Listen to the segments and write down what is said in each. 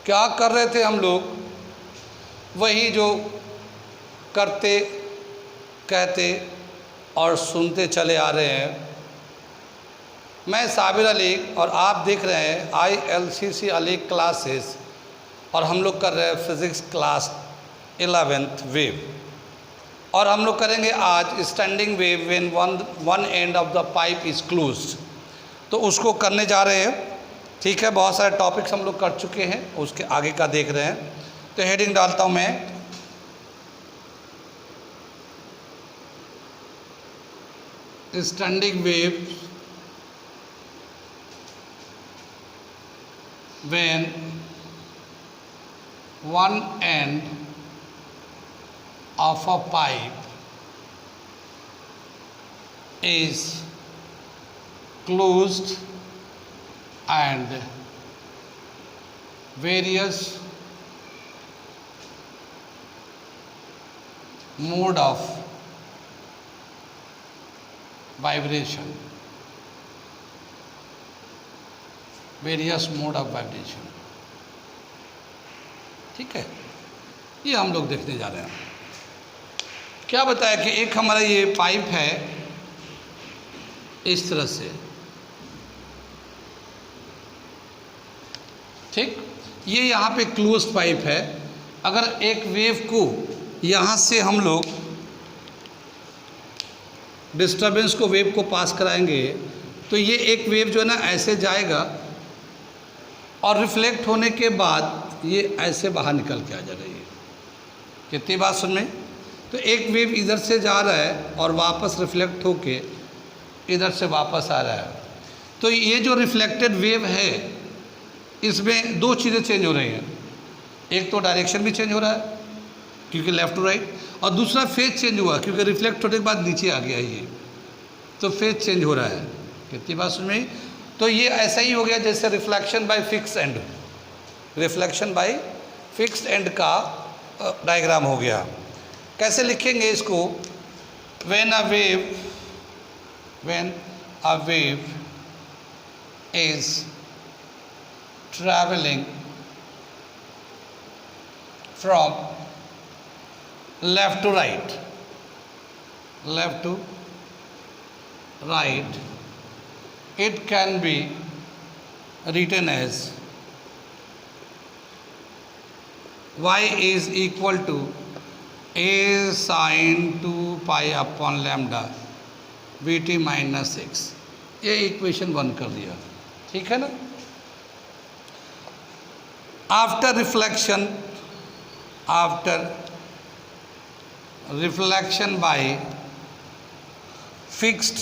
क्या कर रहे थे हम लोग? वही जो करते, कहते और सुनते चले आ रहे हैं। मैं साबिर अली और आप देख रहे हैं ILCC अली क्लासेस, और हम लोग कर रहे हैं फिज़िक्स क्लास 11th वेव। और हम लोग करेंगे आज standing wave when one end of the pipe is closed, तो उसको करने जा रहे हैं। ठीक है, बहुत सारे टॉपिक्स हम लोग कर चुके हैं, उसके आगे का देख रहे हैं। तो हेडिंग डालता हूँ मैं, standing wave when one end of a pipe is closed and various mode of vibration, ठीक है, ये हम लोग देखने जा रहे हैं। क्या बताया कि एक हमारा ये पाइप है इस तरह से, ठीक, ये यहाँ पे क्लोज पाइप है। अगर एक वेव को यहाँ से हम लोग डिस्टर्बेंस को, वेव को पास कराएंगे, तो ये एक वेव जो है ना ऐसे जाएगा और रिफ्लेक्ट होने के बाद ये ऐसे बाहर निकल के आ जा रही है। कितनी बात सुन में? तो एक वेव इधर से जा रहा है और वापस रिफ्लेक्ट होके इधर से वापस आ रहा है। तो ये जो रिफ्लेक्टेड वेव है, इसमें दो चीज़ें चेंज हो रही हैं। एक तो डायरेक्शन भी चेंज हो रहा है क्योंकि लेफ़्ट टू राइट, और दूसरा फेज चेंज हुआ क्योंकि रिफ्लेक्ट होने के बाद नीचे आ गया ये, तो फेज चेंज हो रहा है। कितनी बात सुन में? तो ये ऐसा ही हो गया जैसे reflection by fix end, reflection by fixed end का डायग्राम हो गया। कैसे लिखेंगे इसको? When a wave is travelling from left to right, it can be written as y is equal to a sin 2 pi upon lambda vt minus 6। ये equation 1 कर दिया, ठीक है ना। After reflection by fixed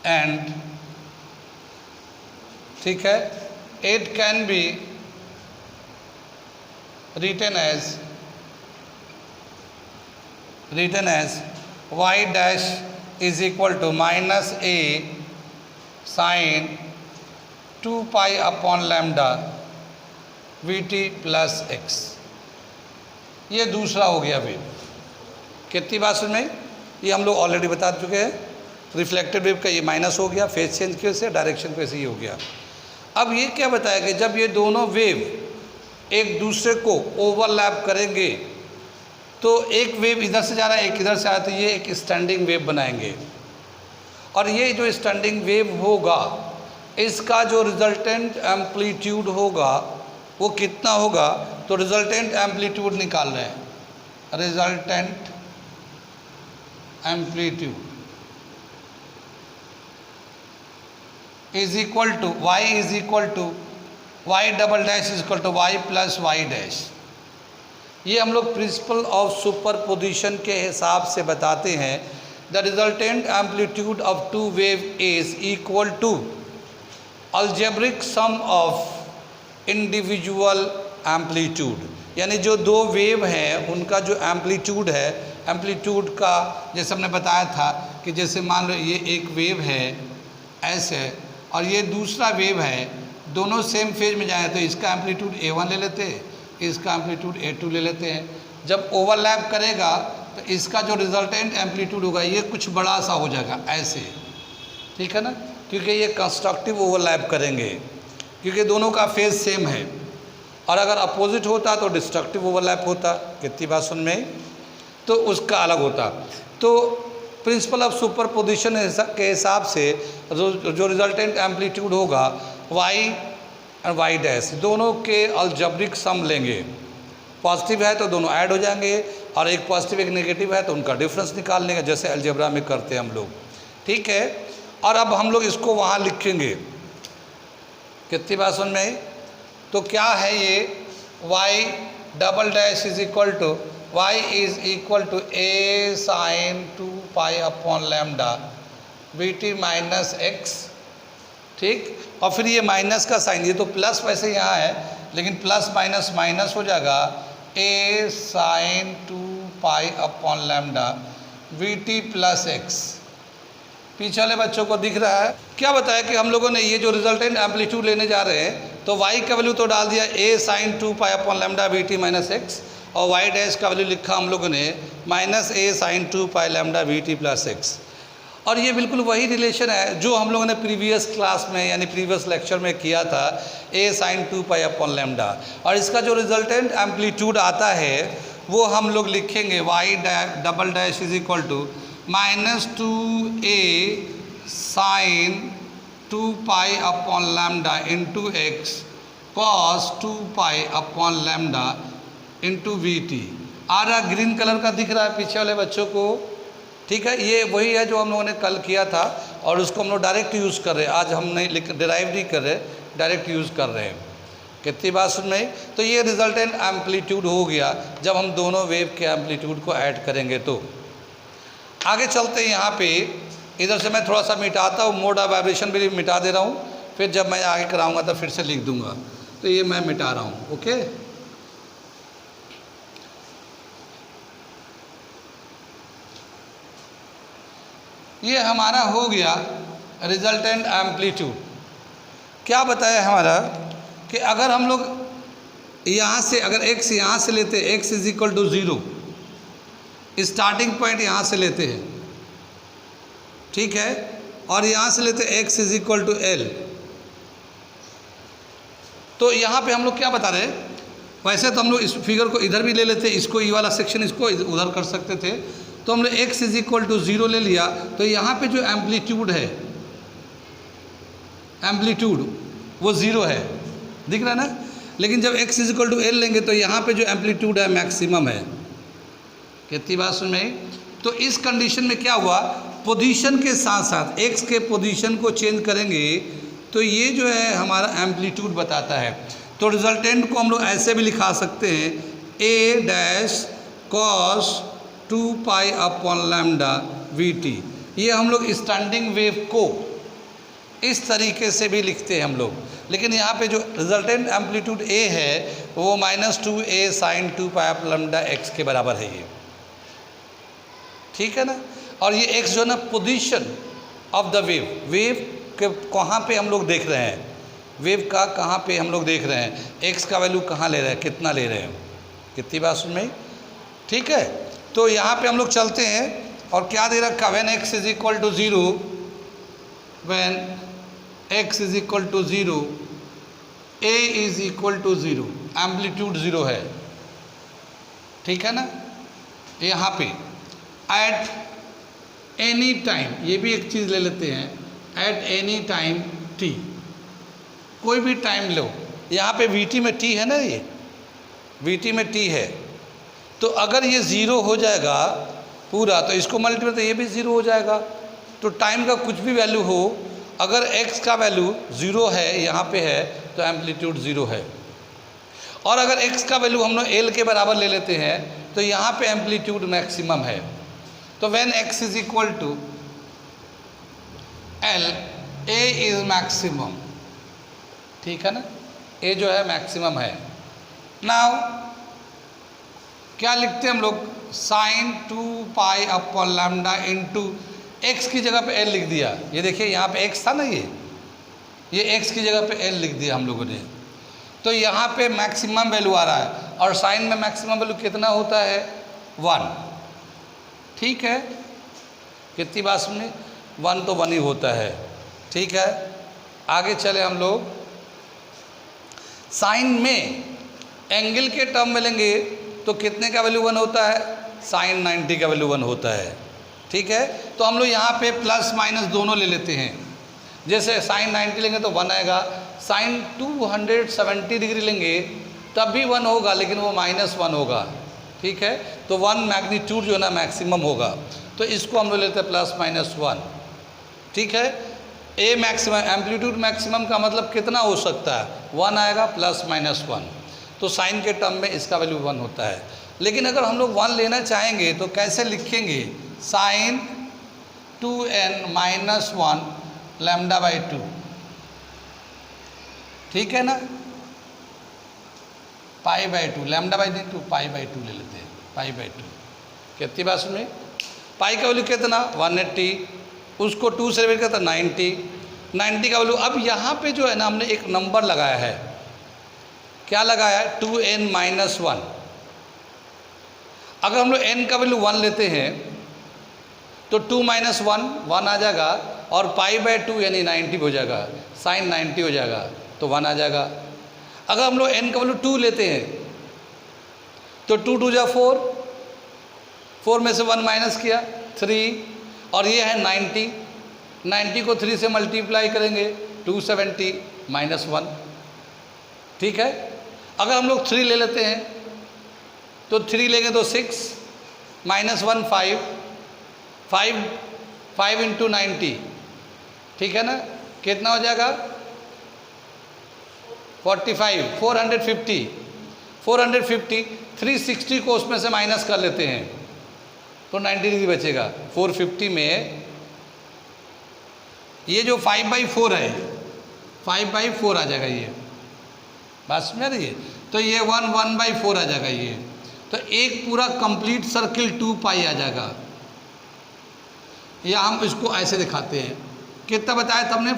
and, ठीक है, it can be written as y dash is equal to minus a sin 2 pi upon lambda vt plus x। ये दूसरा हो गया वेव। कितनी बात सुन में? ये हम लोग ऑलरेडी बता चुके हैं। रिफ्लेक्टेड वेव का ये माइनस हो गया, फेज चेंज की वजह से, डायरेक्शन पे ही हो गया। अब ये क्या बताया कि जब ये दोनों वेव एक दूसरे को ओवरलैप करेंगे, तो एक वेव इधर से जा रहा है, एक इधर से आ रहा है, तो ये एक स्टैंडिंग वेव बनाएंगे। और ये जो स्टैंडिंग वेव होगा, इसका जो रिजल्टेंट एम्पलीट्यूड होगा वो कितना होगा? तो रिजल्टेंट एम्पलीट्यूड निकाल रहे हैं, resultant amplitude is equal to y is equal to y double dash is equal to y plus Y dash. ये हम लोग प्रिंसिपल ऑफ सुपरपोजिशन के हिसाब से बताते हैं। The resultant amplitude of two wave is equal to algebraic sum of individual amplitude, यानी जो दो वेव हैं उनका जो एम्पलीट्यूड है, एम्पलीट्यूड का जैसे हमने बताया था कि जैसे मान लो ये एक वेव है ऐसे और ये दूसरा वेव है, दोनों सेम फेज में जाए तो इसका एम्पलीट्यूड A1 ले लेते हैं, इसका एम्पलीट्यूड A2 ले लेते हैं। जब ओवरलैप करेगा तो इसका जो रिजल्टेंट एम्पलीट्यूड होगा ये कुछ बड़ा सा हो जाएगा ऐसे, ठीक है ना, क्योंकि ये कंस्ट्रक्टिव ओवरलैप करेंगे क्योंकि दोनों का फेज सेम है। और अगर अपोजिट होता तो डिस्ट्रक्टिव ओवरलैप होता। कितनी बात सुन में, तो उसका अलग होता। तो प्रिंसिपल ऑफ सुपरपोजिशन के हिसाब से जो रिजल्टेंट एम्पलीट्यूड होगा वाई एंड वाई डैश दोनों के अलजेब्रिक सम लेंगे। पॉजिटिव है तो दोनों ऐड हो जाएंगे, और एक पॉजिटिव एक नेगेटिव है तो उनका डिफरेंस निकाल लेंगे, जैसे अलजेब्रा में करते हैं हम लोग। ठीक है, और अब हम लोग इसको वहाँ लिखेंगे। कितनी बात समझ में आई? तो क्या है ये y double dash is equal to y is equal to a sine 2 pi upon lambda bt minus x. ठीक, और फिर ये माइनस का साइन, ये तो प्लस वैसे यहाँ है लेकिन प्लस माइनस माइनस हो जाएगा, a sine 2 pi upon lambda bt plus x. पीछे वाले बच्चों को दिख रहा है? क्या बताया कि हम लोगों ने ये जो रिजल्टेंट एम्पलीट्यूड लेने जा रहे हैं तो y का वैल्यू तो डाल दिया a sine 2 pi upon lambda bt minus x, और y डैश का वैल्यू लिखा हम लोगों ने minus a sine 2 pi lambda bt plus x. और ये बिल्कुल वही रिलेशन है जो हम लोगों ने प्रीवियस क्लास में यानी प्रीवियस लेक्चर में किया था, a sine 2 pi upon lambda. और इसका जो रिजल्टेंट एम्पलीट्यूड आता है वो हम लोग लिखेंगे y double dash is equal to minus 2a sine 2 pi upon lambda into x cos 2 pi upon lambda into bt। आ रहा ग्रीन कलर का दिख रहा है पीछे वाले बच्चों को? ठीक है, ये वही है जो हम लोगों ने कल किया था और उसको हम लोग डायरेक्ट यूज़ कर रहे हैं। आज हम नहीं डिराइव नहीं कर रहे, डायरेक्ट यूज़ कर रहे हैं। कितनी बात सुन में? तो ये रिजल्टेंट एम्पलीट्यूड हो गया जब हम दोनों वेव के एम्पलीट्यूड को ऐड करेंगे। तो आगे चलते हैं। यहाँ पे इधर से मैं थोड़ा सा मिटाता हूँ, मोड ऑफ वाइब्रेशन भी मिटा दे रहा हूँ, फिर जब मैं आगे कराऊंगा तो फिर से लिख दूंगा। तो ये मैं मिटा रहा हूँ। ओके, ये हमारा हो गया रिजल्टेंट एम्पलीट्यूड। क्या बताया हमारा कि अगर हम लोग यहाँ से अगर x यहाँ से लेते हैं, x is equal to 0, starting point यहाँ से लेते हैं, ठीक है, और यहाँ से लेते हैं x is equal to l। तो यहाँ पे हम लोग क्या बता रहे हैं? वैसे तो हम लोग इस फिगर को इधर भी ले लेते, इसको ये वाला सेक्शन इसको उधर कर सकते थे। तो हमने x इज इक्वल टू 0 ले लिया, तो यहाँ पे जो एम्पलीट्यूड है, एम्पलीट्यूड वो 0 है, दिख रहा है ना। लेकिन जब x is equal to l लेंगे तो यहाँ पे जो एम्पलीट्यूड है मैक्सिमम है। कितनी बात सुन में? तो इस कंडीशन में क्या हुआ, पोजीशन के साथ साथ x के पोजीशन को चेंज करेंगे तो ये जो है हमारा एम्पलीट्यूड बताता है। तो रिजल्टेंट को हम लोग ऐसे भी लिखा सकते हैं, a dash cos 2 pi upon lambda bt। ये हम लोग स्टैंडिंग वेव को इस तरीके से भी लिखते हैं हम लोग, लेकिन यहाँ पे जो रिजल्टेंट एम्पलीट्यूड a है वो minus 2a sine 2 pi upon lambda x के बराबर है ये, ठीक है ना। और ये x जो है ना position of the wave, wave के कहाँ पे हम लोग देख रहे हैं, वेव का कहाँ पे हम लोग देख रहे हैं, x का वैल्यू कहाँ ले रहे हैं, कितना ले रहे हैं। कितनी बात सुन में? ठीक है, तो यहाँ पे हम लोग चलते हैं और क्या दे रखा, when x is equal to 0, when x is equal to 0 a is equal to 0, amplitude 0 है, ठीक है ना। यहाँ पे एट एनी टाइम, ये भी एक चीज़ ले लेते हैं, एट एनी टाइम t, कोई भी टाइम लो। यहाँ पे vt में t है ना, ये vt में t है, तो अगर ये 0 हो जाएगा पूरा तो इसको मल्टीप्लाई तो ये भी 0 हो जाएगा। तो टाइम का कुछ भी वैल्यू हो, अगर x का वैल्यू 0 है यहाँ पे है तो एम्पलीट्यूड 0 है। और अगर x का वैल्यू हम लोग l के बराबर ले लेते हैं तो यहाँ पे एम्पलीट्यूड मैक्सिमम है। तो when x is equal to l, a is maximum, ठीक है ना, a जो है मैक्सिमम है। नाउ क्या लिखते हैं हम लोग, sine 2 pi upon lambda into x की जगह पे l लिख दिया। ये देखिए यहाँ पे x था ना, ये x की जगह पे l लिख दिया हम लोगों ने। तो यहाँ पे मैक्सिमम वैल्यू आ रहा है और साइन में मैक्सिमम वैल्यू कितना होता है, 1, ठीक है। कितनी बात सुनिए, 1 तो 1 ही होता है, ठीक है। आगे चले हम लोग, साइन में एंगल के टर्म में लेंगे तो कितने का वैल्यू 1 होता है, साइन 90 का वैल्यू 1 होता है। ठीक है, तो हम लोग यहाँ पे प्लस माइनस दोनों ले लेते हैं। जैसे साइन 90 लेंगे तो 1 आएगा, साइन 270 डिग्री लेंगे तब भी 1 होगा, लेकिन वो -1 होगा। ठीक है, तो 1 मैग्नीट्यूड जो है ना मैक्सिमम होगा, तो इसको हम लोग लेते हैं +-1। ठीक है, ए मैक्सिमम, एम्पलीट्यूड मैक्सिमम का मतलब कितना हो सकता है, 1 आएगा +-1, तो साइन के टर्म में इसका वैल्यू 1 होता है। लेकिन अगर हम लोग 1 लेना चाहेंगे तो कैसे लिखेंगे, साइन 2n-1 λ/2। ठीक है ना, π/2 λ/2 π/2 ले लेते हैं, π/2। कितनी बात सुनिए, पाई का वैल्यू कितना 180, उसको 2 से डिवाइड करता 90 का वैल्यू। अब यहाँ पे जो है ना हमने एक नंबर लगाया है, क्या लगाया है, 2n-1। अगर हम लोग n का वैल्यू 1 लेते हैं तो 2 - 1 आ जाएगा, और π/2 यानी 90 हो जाएगा, साइन 90 हो जाएगा, तो 1 आ जाएगा। अगर हम लोग n का वैल्यू 2 लेते हैं तो 2 × 2 = 4, 4 में से 1 माइनस किया 3, और ये है 90 को 3 से मल्टीप्लाई करेंगे 270 -1। ठीक है, अगर हम लोग 3 ले लेते हैं तो 3 लेंगे तो 6 -1 5 × 90। ठीक है ना, कितना हो जाएगा 45, 450 360 को उसमें से माइनस कर लेते हैं तो 90 डिग्री बचेगा। 450 में ये जो 5/4 है, 5/4 आ जाएगा, ये बात समझ रही है, तो ये 1/4 आ जाएगा ये, तो एक पूरा कंप्लीट सर्किल 2π आ जाएगा। या हम इसको ऐसे दिखाते हैं, कितना बताया तुमने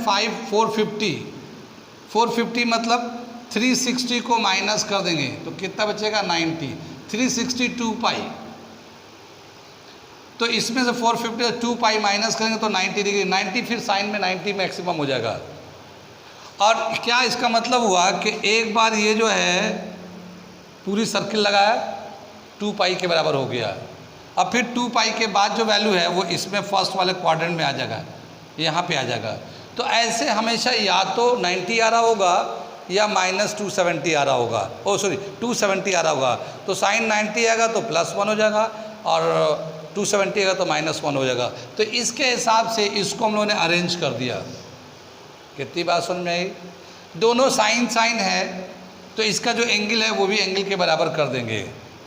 450 मतलब 360 को माइनस कर देंगे तो कितना बचेगा 90, 360 2π, तो इसमें से 450 से 2π माइनस करेंगे तो 90 डिग्री, 90 फिर साइन में 90 मैक्सिमम हो जाएगा। और क्या इसका मतलब हुआ कि एक बार ये जो है पूरी सर्किल लगाया 2π के बराबर हो गया, अब फिर 2π के बाद जो वैल्यू है वो इसमें फर्स्ट वाले क्वाड्रेंट में आ जाएगा, यहाँ पे आ जाएगा। तो ऐसे हमेशा या तो 90 आ रहा होगा या -270 आ रहा होगा, 270 आ रहा होगा, तो साइन 90 आएगा तो +1 हो जाएगा, और 270 आएगा तो -1 हो जाएगा। तो इसके हिसाब से इसको हम लोगों ने अरेंज कर दिया। कितनी बात समझ में आई, दोनों साइन है तो इसका जो एंगल है वो भी एंगल के बराबर कर देंगे।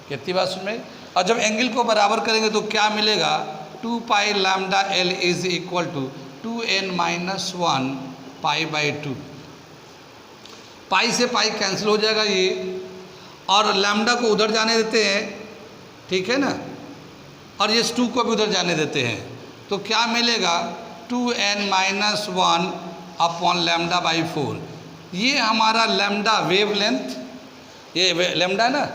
कितनी बात समझ में, और जब एंगल को बराबर करेंगे तो क्या मिलेगा, 2π λL = 2n-1 π/2। पाई से पाई कैंसिल हो जाएगा ये, और लैम्डा को उधर जाने देते हैं, ठीक है ना, और ये 2 को भी उधर जाने देते हैं, तो क्या मिलेगा 2n-1 / λ/4। ये हमारा लैम्डा वेवलेंथ, ये लैम्डा ना,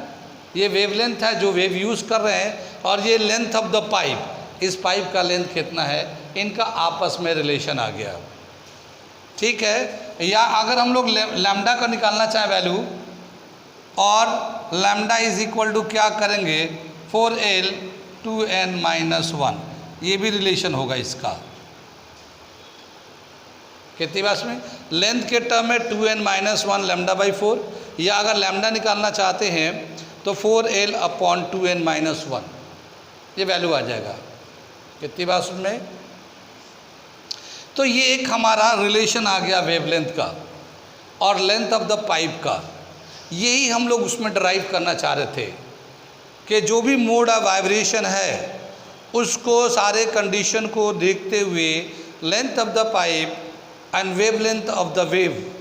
ये वेवलेंथ है जो वेव यूज़ कर रहे हैं, और ये लेंथ ऑफ द पाइप, इस पाइप का लेंथ कितना है, इनका आपस में रिलेशन आ गया। ठीक है, या अगर हम लोग लैम्डा का निकालना चाहें वैल्यू, और लैम्डा = क्या करेंगे 4l 2n-1, ये भी रिलेशन होगा इसका। कितनी बात में, लेंथ के टर्म में 2n-1 λ/4, या अगर लैम्डा निकालना चाहते हैं तो 4l / 2n-1, ये वैल्यू आ जाएगा। कितनी बात में, तो ये एक हमारा रिलेशन आ गया वेवलेंथ का और लेंथ ऑफ द पाइप का। यही हम लोग उसमें ड्राइव करना चाह रहे थे कि जो भी मोड ऑफ वाइब्रेशन है उसको सारे कंडीशन को देखते हुए length of the pipe and wavelength of the wave,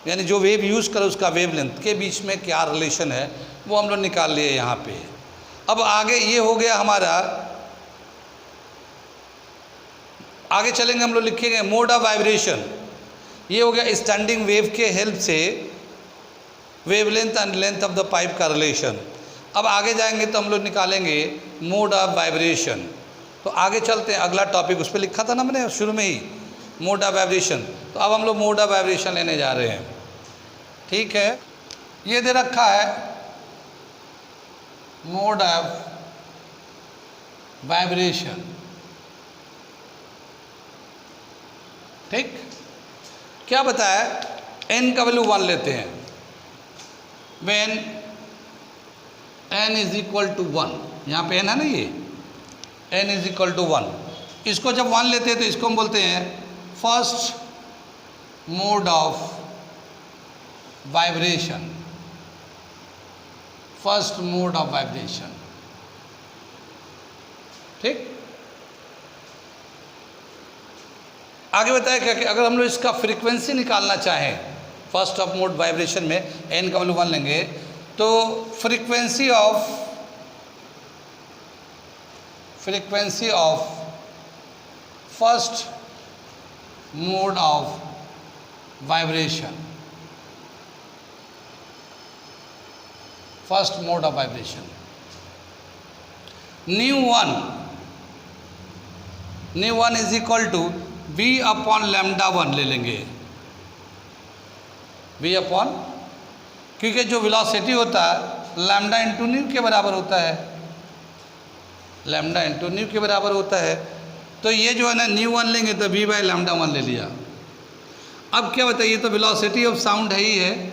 यानी जो वेव यूज़ करे उसका वेवलेंथ के बीच में क्या रिलेशन है वो हम लोग निकाल लिए यहाँ पे। अब आगे ये हो गया हमारा, आगे चलेंगे हम लोग लिखेंगे मोड ऑफ वाइब्रेशन। ये हो गया स्टैंडिंग वेव के हेल्प से wavelength and length of the pipe का रिलेशन। अब आगे जाएंगे तो हम लोग निकालेंगे मोड ऑफ वाइब्रेशन। तो आगे चलते हैं, अगला टॉपिक उस पर लिखा था ना मैंने शुरू में ही, मोड ऑफ वाइब्रेशन। तो अब हम लोग मोड ऑफ वाइब्रेशन लेने जा रहे हैं। ठीक है, ये दे रखा है मोड ऑफ वाइब्रेशन, ठीक। क्या बताया, n का वैल्यू 1 लेते हैं, when n is equal to 1, यहाँ पे n है ना, ये n इज इक्वल टू 1, इसको जब 1 लेते हैं तो इसको हम बोलते हैं first mode of vibration, first mode of vibration, ठीक। आगे बताया क्या कि अगर हम लोग इसका फ्रीक्वेंसी निकालना चाहें, फर्स्ट ऑफ मोड वाइब्रेशन में n का वैल्यू 1 लेंगे, तो frequency of first mode of vibration, first mode of vibration, nu one is equal to v upon lambda 1 ले लेंगे, v अपॉन, क्योंकि जो वेलोसिटी होता है लैम्डा इंटू न्यू के बराबर होता है, लैम्डा इंटू न्यू के बराबर होता है, तो ये जो है ना न्यू 1 लेंगे तो v बाई लैम्डा 1 ले लिया। अब क्या बताइए, तो वेलोसिटी ऑफ साउंड है ही है,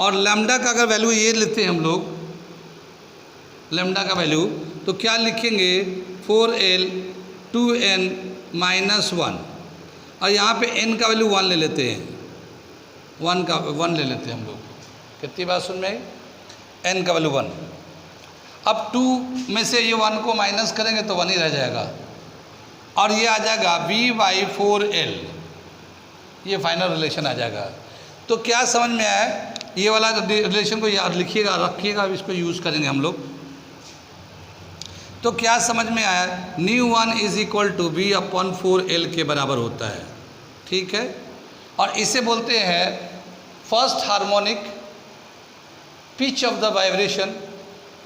और लैम्डा का अगर वैल्यू ये लेते हैं हम लोग, लैम्डा का वैल्यू, तो क्या लिखेंगे 4l 2n माइनस 1, और यहाँ पे n का वैल्यू 1 ले लेते हैं, 1 ले लेते हैं हम लोग, कितनी बात सुन में आई, n का वैल्यू 1। अब 2 में से ये 1 को माइनस करेंगे तो 1 ही रह जाएगा, और ये आ जाएगा v बाई 4l, ये फाइनल रिलेशन आ जाएगा। तो क्या समझ में आया, ये वाला रिलेशन को याद लिखिएगा, रखिएगा, अब इसको यूज़ करेंगे हम लोग। तो क्या समझ में आया, nu 1 is equal to v upon 4l के बराबर होता है, ठीक है। और इसे बोलते हैं first harmonic pitch of the vibration,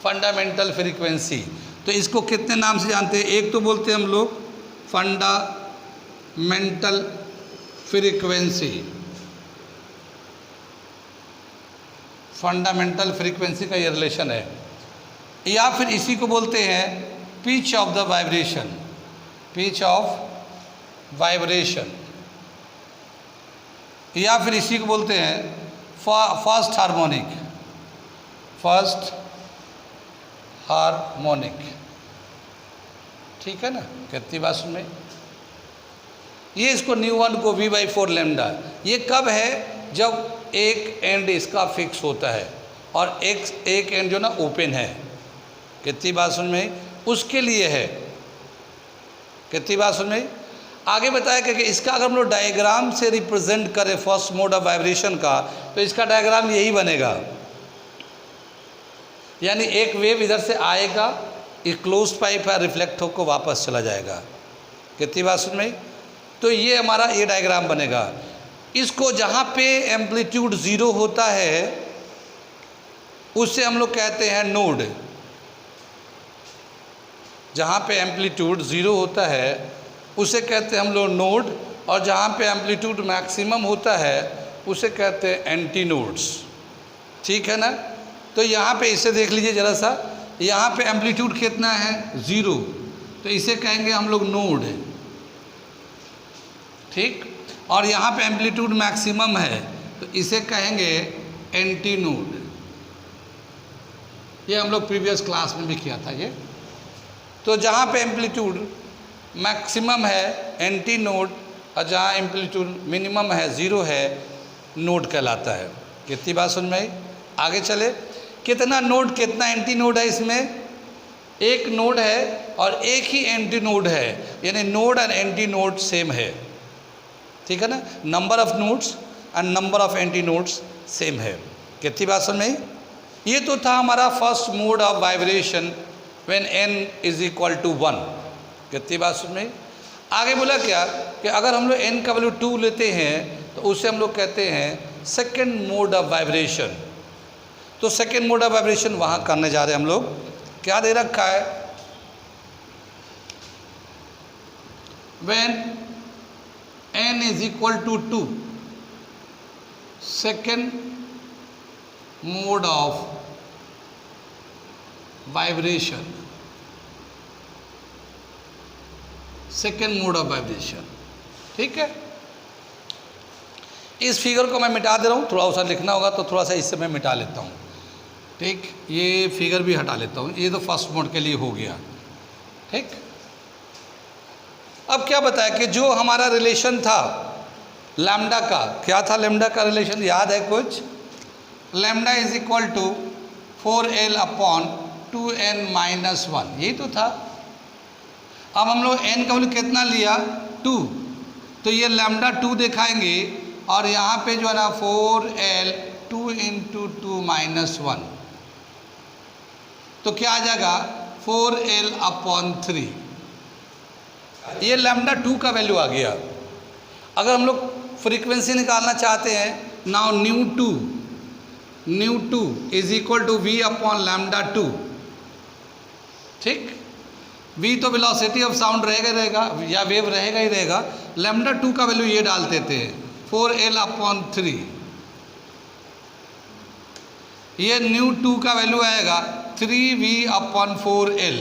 fundamental frequency. तो इसको कितने नाम से जानते हैं, एक तो बोलते हैं हम लोग फंडामेंटल फ्रीक्वेंसी, फंडामेंटल फ्रीक्वेंसी का ये रिलेशन है, या फिर इसी को बोलते हैं pitch of the vibration, pitch of vibration, या फिर इसी को बोलते हैं फर्स्ट हार्मोनिक, फर्स्ट हार्मोनिक, ठीक है ना, कितनी बात सुन में। ये इसको न्यू 1 को v बाई 4 लैम्डा, ये कब है, जब एक एंड इसका फिक्स होता है और एक एंड जो ना ओपन है, कितनी बात सुन में, उसके लिए है, कितनी बात सुन में। आगे बताया कि इसका अगर हम लोग डायग्राम से रिप्रेजेंट करें फर्स्ट मोड ऑफ वाइब्रेशन का, तो इसका डायग्राम यही बनेगा, यानी एक वेव इधर से आएगा, एक क्लोज पाइप है, रिफ्लेक्ट होकर वापस चला जाएगा, कितनी बात सुन में। तो ये हमारा ये डायग्राम बनेगा। इसको जहाँ पे एम्पलीट्यूड 0 होता है उससे हम लोग कहते हैं नोड, जहाँ पे एम्पलीट्यूड 0 होता है उसे कहते हैं हम लोग नोड, और जहाँ पे एम्पलीट्यूड मैक्सिमम होता है उसे कहते हैं एंटी नोड्स, ठीक है ना। तो यहाँ पे इसे देख लीजिए ज़रा सा, यहाँ पे एम्पलीट्यूड कितना है 0, तो इसे कहेंगे हम लोग नोड, ठीक। और यहाँ पे एम्पलीट्यूड मैक्सिमम है तो इसे कहेंगे एंटी नोड। ये हम लोग प्रीवियस क्लास में भी किया था ये। तो जहाँ पे एम्पलीट्यूड मैक्सिमम है एंटी नोड, और जहाँ एम्पलीट्यूड मिनिमम है 0 है, नोड कहलाता है। कितनी बात सुन में आई, आगे चले। कितना नोड कितना एंटी नोड है, इसमें एक नोड है और एक ही एंटी नोड है, यानी नोड और एंटी नोड सेम है, ठीक है ना। Number of nodes and number of anti nodes same है। कितनी बात सुन में आई। ये तो था हमारा first mode of vibration when n is equal to 1। कितनी बात सुन में। आगे बोला क्या कि अगर हम लोग n का वैल्यू 2 लेते हैं तो उसे हम लोग कहते हैं सेकेंड मोड ऑफ वाइब्रेशन। तो सेकेंड मोड ऑफ वाइब्रेशन वहाँ करने जा रहे हैं हम लोग। क्या दे रखा है, when n is equal to 2 second mode of vibration, second mode of vibration. ठीक है, इस फिगर को मैं मिटा दे रहा हूँ, थोड़ा सा लिखना होगा तो थोड़ा सा इससे मैं मिटा लेता हूँ। ठीक, ये फिगर भी हटा लेता हूँ, ये तो फर्स्ट मोड के लिए हो गया। ठीक, अब क्या बताया कि जो हमारा रिलेशन था लैम्डा का, क्या था लैम्डा का रिलेशन, याद है कुछ? Lambda is equal to 4L upon 2n minus 1, यही तो था। अब हम लोग n का वैल्यू कितना लिया? 2, तो ये लैम्डा 2 दिखाएंगे और यहाँ पे जो है ना 4L 2 इंटू 2 माइनस 1, तो क्या आ जाएगा 4L अपॉन 3। ये लैम्डा 2 का वैल्यू आ गया। अगर हम लोग फ्रीक्वेंसी निकालना चाहते हैं, now nu two is equal to v upon lambda 2। ठीक, v तो वेलोसिटी ऑफ साउंड रहेगा या वेव रहेगा ही रहेगा। लैम्डा 2 का वैल्यू ये डाल देते हैं 4L अपॉन 3। ये न्यू 2 का वैल्यू आएगा 3v अपॉन 4L।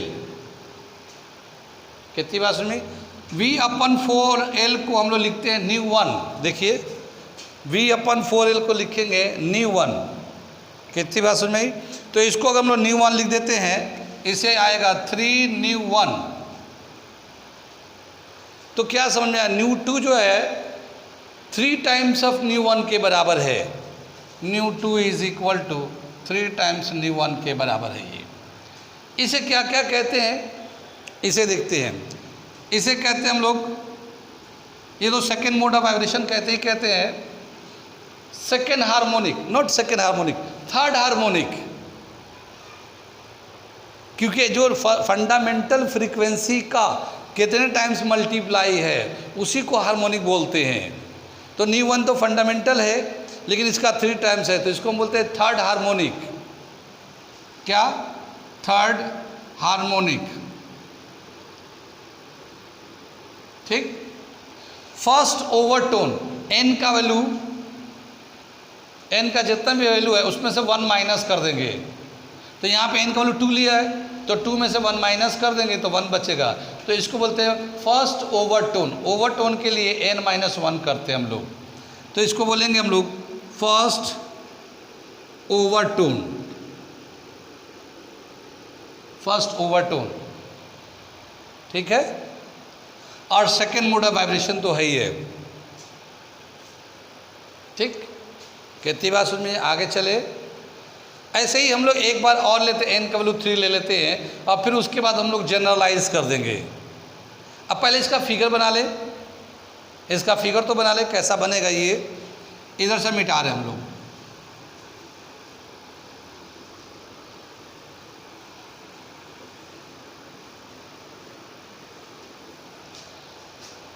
कितनी बात सुनी? v अपन 4L को हम लोग लिखते हैं न्यू 1। देखिए v अपन 4L को लिखेंगे न्यू 1। कितनी बात समझ में आई? तो इसको अगर हम लोग न्यू 1 लिख देते हैं, इसे आएगा 3 न्यू 1। तो क्या समझ में आया? न्यू 2 जो है 3 टाइम्स ऑफ न्यू 1 के बराबर है। Nu 2 is equal to 3 times nu 1 के बराबर है। ये इसे क्या क्या कहते हैं, इसे देखते हैं। इसे कहते हैं हम लोग, ये तो सेकेंड मोड ऑफ वाइब्रेशन कहते हैं second harmonic, not second harmonic, third harmonic. क्योंकि जो फंडामेंटल फ्रीक्वेंसी का कितने टाइम्स मल्टीप्लाई है उसी को हार्मोनिक बोलते हैं। तो न्यू 1 तो फंडामेंटल है, लेकिन इसका 3 टाइम्स है, तो इसको हम बोलते हैं थर्ड हार्मोनिक। क्या? Third harmonic. ठीक, फर्स्ट ओवरटोन, n का वैल्यू, n का जितना भी वैल्यू है उसमें से 1 माइनस कर देंगे। तो यहाँ पे n का वैल्यू 2 लिया है, तो 2 में से 1 माइनस कर देंगे तो 1 बचेगा। तो इसको बोलते हैं फर्स्ट ओवरटोन। ओवरटोन के लिए n माइनस 1 करते हैं हम लोग, तो इसको बोलेंगे हम लोग फर्स्ट ओवरटोन। फर्स्ट ओवरटोन, ठीक है। और सेकेंड मोड ऑफ वाइब्रेशन तो है ही है। ठीक, कितनी बात समझ में? आगे चले। ऐसे ही हम लोग एक बार और लेते हैं, n का वैल्यू 3 ले लेते हैं और फिर उसके बाद हम लोग जनरलाइज कर देंगे। अब पहले इसका फिगर बना ले, इसका फिगर तो बना ले, कैसा बनेगा ये, इधर से मिटा रहे हम लोग।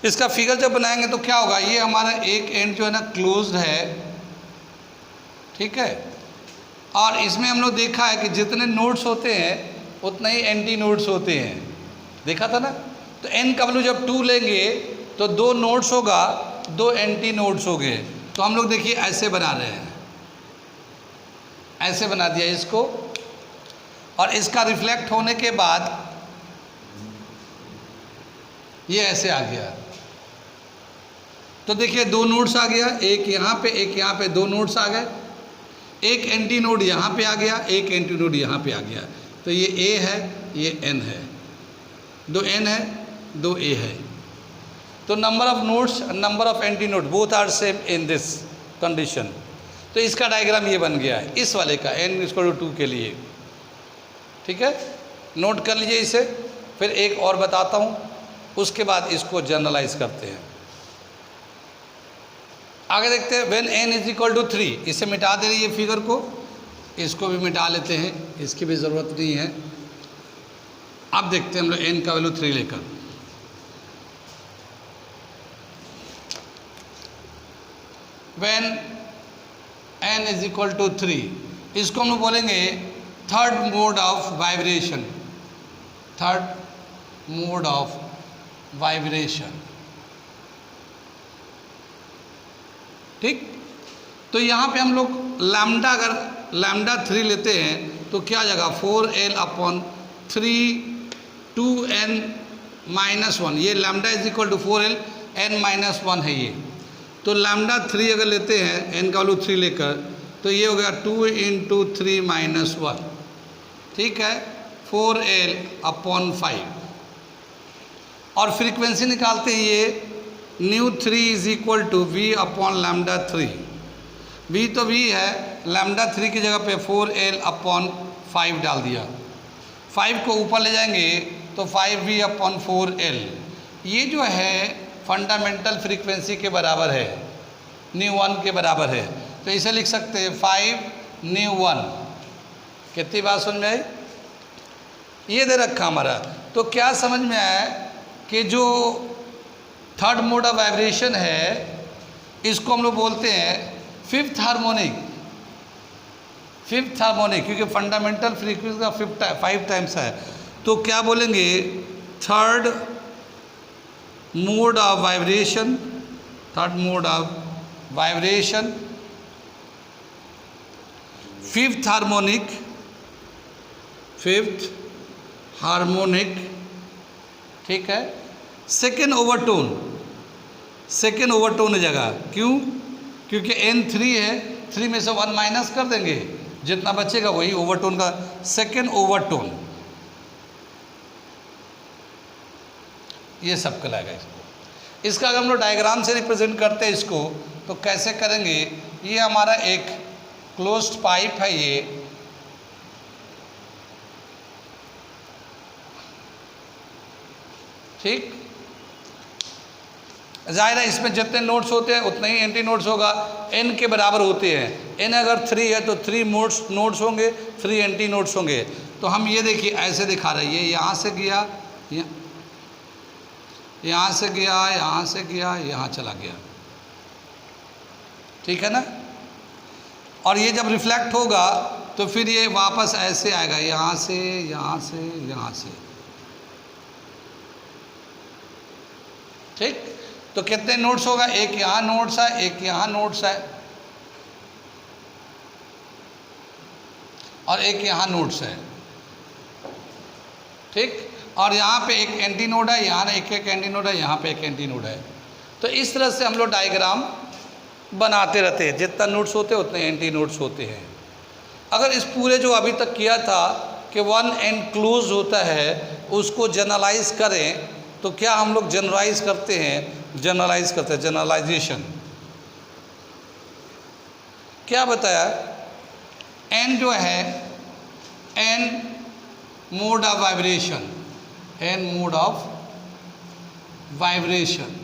इसका फिगर जब बनाएंगे तो क्या होगा, ये हमारा एक एंड जो है ना क्लोज्ड है, ठीक है। और इसमें हम लोग देखा है कि जितने नोड्स होते हैं उतने ही एंटी नोड्स होते हैं, देखा था ना। तो n का वैल्यू जब 2 लेंगे तो 2 नोड्स होगा, 2 एंटी नोड्स हो गए। तो हम लोग देखिए ऐसे बना रहे हैं, ऐसे बना दिया इसको, और इसका रिफ्लेक्ट होने के बाद ये ऐसे आ गया। तो देखिए 2 नोड्स आ गया, एक यहाँ पे एक यहाँ पे, 2 नोड्स आ गए। एक एंटी नोड यहाँ पे आ गया, एक एंटी नोड यहाँ पे आ गया। तो ये A है, ये N है, 2 N है, 2 A है। तो number of nodes, number of anti node both are same in this condition. तो इसका डायग्राम ये बन गया है, इस वाले का n=2 के लिए। ठीक है, नोट कर लीजिए इसे। फिर एक और बताता हूँ, उसके बाद इसको जनरलाइज करते हैं। आगे देखते हैं, व्हेन n=3, इसे मिटा दे रही है फिगर को, इसको भी मिटा लेते हैं, इसकी भी ज़रूरत नहीं है। अब देखते हैं हम लोग n का वैल्यू 3 लेकर। व्हेन n=3, इसको हम लोग बोलेंगे third mode of vibration. Third mode of vibration, ठीक। तो यहाँ पे हम लोग लैम्डा, अगर लैम्डा 3 लेते हैं तो क्या आ जाएगा 4l/3 2n-1। ये lambda is equal to 4l n-1 है ये। तो लैम्डा 3 अगर लेते हैं n का वैल्यू 3 लेकर तो ये हो गया 2 × 3 - 1, ठीक है, 4l/5। और फ्रीक्वेंसी निकालते हैं ये ν3 is equal to v/λ3। v तो v है, लैम्डा 3 की जगह पे 4l/5 डाल दिया। 5 को ऊपर ले जाएंगे तो 5v/4l। ये जो है फंडामेंटल फ्रीक्वेंसी के बराबर है, ν1 के बराबर है। तो इसे लिख सकते हैं 5ν1। कितनी बात समझ में आई? ये दे रखा हमारा। तो क्या समझ में आया कि जो थर्ड मोड ऑफ वाइब्रेशन है इसको हम लोग बोलते हैं फिफ्थ हार्मोनिक। फिफ्थ हार्मोनिक क्योंकि फंडामेंटल फ्रीक्वेंसी का 5 टाइम्स है। तो क्या बोलेंगे? Third mode of vibration, third mode of vibration, fifth harmonic, fifth harmonic, ठीक है। सेकेंड ओवरटोन, सेकेंड ओवरटोन जगह, क्यों? क्योंकि n3 है, 3 में से 1 माइनस कर देंगे, जितना बचेगा वही ओवरटोन का सेकेंड ओवरटोन। ये सब कहलाएगा इसको। इसका अगर हम लोग डायग्राम से रिप्रेजेंट करते हैं इसको तो कैसे करेंगे? ये हमारा एक क्लोज्ड पाइप है ये, ठीक। जाहिर है इसमें जितने नोड्स होते हैं उतने ही एंटी नोड्स होगा, n के बराबर होते हैं। n अगर 3 है तो 3 नोड्स होंगे, 3 एंटी नोड्स होंगे। तो हम ये देखिए ऐसे दिखा रहे हैं, ये यहाँ से गया, यहाँ से गया, यहाँ से गया, यहाँ चला गया, ठीक है ना। और ये जब रिफ्लेक्ट होगा तो फिर ये वापस ऐसे आएगा, यहाँ से, यहाँ से, यहाँ से, ठीक। तो कितने नोड्स होगा? एक यहाँ नोड्स है, एक यहाँ नोड्स है, और एक यहाँ नोड्स है, ठीक। और यहाँ पे एक एंटी नोड है, यहाँ एक एंटी नोड है, यहाँ पे एक एंटी नोड है। तो इस तरह से हम लोग डायग्राम बनाते रहते हैं, जितना नोड्स होते हैं उतने एंटी नोड्स होते हैं। अगर इस पूरे जो अभी तक किया था कि 1 एंड क्लोज होता है उसको जनरलाइज करें तो क्या हम लोग जनरलाइज करते हैं? जनरलाइज करते हैं, जनरलाइजेशन। क्या बताया? n जो है, n mode of vibration, n mode of vibration,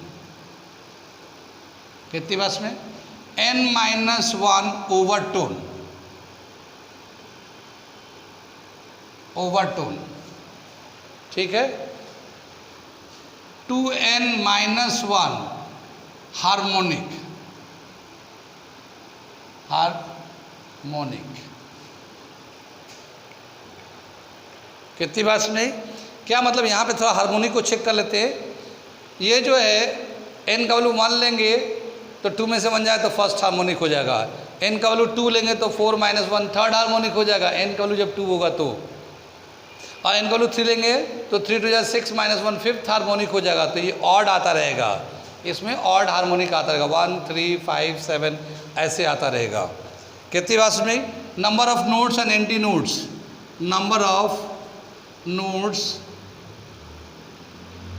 कितनी बात में? n-1 ओवरटोन, ओवरटोन, ठीक है। 2n-1 हार्मोनिक, हार्मोनिक, कितनी बात नहीं? क्या मतलब? यहाँ पे थोड़ा हार्मोनिक को चेक कर लेते हैं। ये जो है n का वैल्यू 1 लेंगे तो 2 में से 1 जाए तो फर्स्ट हार्मोनिक हो जाएगा। n का वैल्यू 2 लेंगे तो 4 - 1 थर्ड हार्मोनिक हो जाएगा, n का वैल्यू जब 2 होगा तो। और n का वैल्यू 3 लेंगे तो 3 × 2 = 6 - 1 फिफ्थ हार्मोनिक हो जाएगा। तो ये ऑड आता रहेगा, इसमें ऑड हार्मोनिक आता रहेगा, 1 3 5 7 ऐसे आता रहेगा। कितनी बात समझ? Number of nodes and anti nodes, number of nodes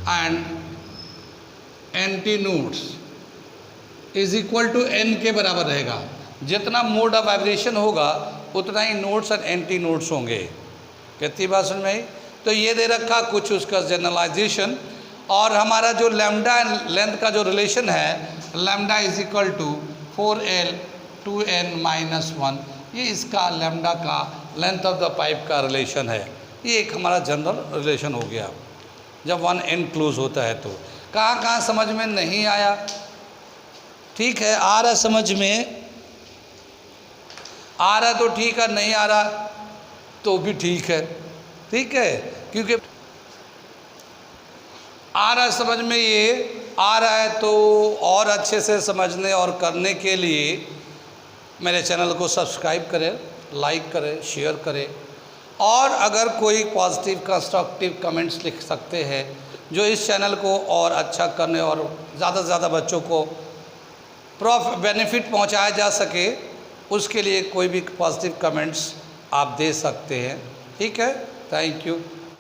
and anti nodes is equal to n के बराबर रहेगा। जितना मोड ऑफ वाइब्रेशन होगा उतना ही नोड्स और एंटी नोड्स होंगे। कितनी बात समझ में आई? तो ये दे रखा कुछ उसका जनरलाइजेशन। और हमारा जो लैम्डा लेंथ का जो रिलेशन है, lambda is equal to 4l 2n-1, ये इसका लैम्डा का लेंथ ऑफ द पाइप का रिलेशन है। ये एक हमारा जनरल रिलेशन हो गया जब 1 एंड क्लोज होता है। तो कहाँ कहाँ समझ में नहीं आया? ठीक है, आ रहा समझ में, आ रहा तो ठीक है, नहीं आ रहा तो भी ठीक है, ठीक है। क्योंकि आ रहा समझ में, ये आ रहा है तो और अच्छे से समझने और करने के लिए मेरे चैनल को सब्सक्राइब करें लाइक करें, शेयर करें, और अगर कोई पॉजिटिव कंस्ट्रक्टिव कमेंट्स लिख सकते हैं जो इस चैनल को और अच्छा करने और ज़्यादा से ज़्यादा बच्चों को बेनिफिट पहुंचाया जा सके, उसके लिए कोई भी पॉजिटिव कमेंट्स आप दे सकते हैं। ठीक है, थैंक यू।